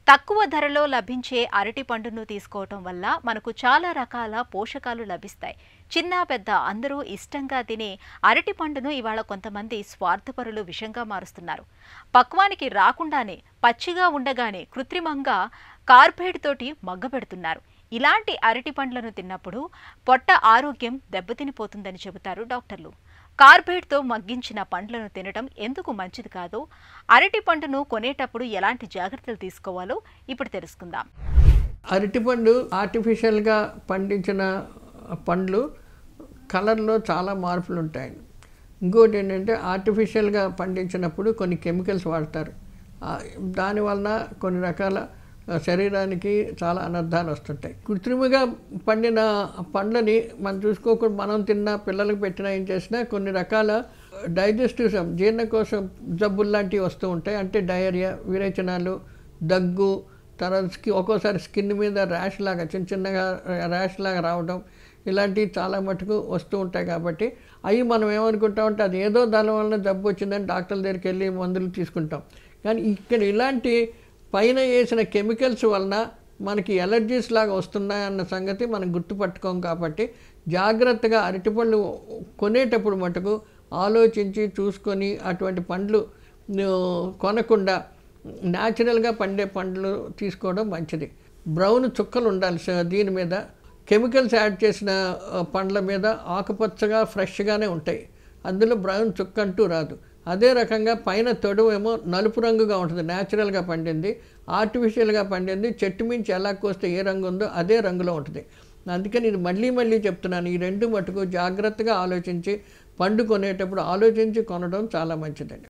తక్కువ ధరలో లభించే అరటి పండును తీసుకోవటం వల్ల మనకు చాలా రకాల పోషకాలు లభిస్తాయి. చిన్న పెద్ద అందరూ ఇష్టంగా తినే అరటి పండును ఇవాళ కొంతమంది స్వార్థపరులు విషంగా మారుస్తున్నారు. పక్వానికి రాకుండానే పచ్చిగా ఉండగానే కృత్రిమంగా కార్బైడ్ తోటి మగ్గబెడుతున్నారు. ఇలాంటి అరటి పండ్లను తిన్నప్పుడు పొట్ట ఆరోగ్యం దెబ్బతినిపోతుందని చెబుతారు డాక్టర్లు. కార్బైడ్తో మగ్గించిన పండ్లను తినడం ఎందుకు మంచిది కాదో, అరటి పండును కొనేటప్పుడు ఎలాంటి జాగ్రత్తలు తీసుకోవాలో ఇప్పుడు తెలుసుకుందాం. అరటిపండు ఆర్టిఫిషియల్గా పండించిన పండ్లు కలర్లో చాలా మార్పులు ఉంటాయి. ఇంకోటి ఏంటంటే ఆర్టిఫిషియల్గా పండించినప్పుడు కొన్ని కెమికల్స్ వాడతారు. దానివల్ల కొన్ని రకాల శరీరానికి చాలా అనర్థాలు వస్తుంటాయి. కృత్రిమంగా పండిన పండ్లని మనం చూసుకోకుండా మనం తిన్నా పిల్లలకు పెట్టినా ఏం చేసినా కొన్ని రకాల డైజెస్టివ్ జీర్ణకోశం జబ్బులు లాంటివి వస్తూ ఉంటాయి. అంటే డయేరియా, విరేచనాలు, దగ్గు, తర్వాత ఒక్కోసారి స్కిన్ మీద ర్యాష్ లాగా చిన్నగా ర్యాష్ లాగా రావడం ఇలాంటివి చాలా మటుకు వస్తూ ఉంటాయి. కాబట్టి అవి మనం ఏమనుకుంటామంటే అది ఏదో దాని వలన జబ్బు వచ్చిందని డాక్టర్ల దగ్గరికి వెళ్ళి మందులు తీసుకుంటాం. కానీ ఇక్కడ ఇలాంటి పైన వేసిన కెమికల్స్ వలన మనకి ఎలర్జీస్ లాగా వస్తున్నాయన్న సంగతి మనం గుర్తుపట్టుకోం. కాబట్టి జాగ్రత్తగా అరటిపళ్ళు కొనేటప్పుడు మటుకు ఆలోచించి చూసుకొని అటువంటి పండ్లు కొనకుండా న్యాచురల్గా పండే పండ్లు తీసుకోవడం మంచిది. బ్రౌన్ చుక్కలు ఉండాలి దీని మీద. కెమికల్స్ యాడ్ చేసిన పండ్ల మీద ఆకుపచ్చగా ఫ్రెష్గానే ఉంటాయి, అందులో బ్రౌన్ చుక్క అంటూ రాదు. అదే రకంగా పైన తొడువేమో నలుపు రంగుగా ఉంటుంది, న్యాచురల్గా పండింది. ఆర్టిఫిషియల్గా పండింది చెట్టు మించి ఎలా కోస్తే ఏ రంగు ఉందో అదే రంగులో ఉంటుంది. అందుకని ఇది మళ్ళీ చెప్తున్నాను, ఈ రెండు మటుకు జాగ్రత్తగా ఆలోచించి పండు కొనేటప్పుడు ఆలోచించి కొనడం చాలా మంచిదండి.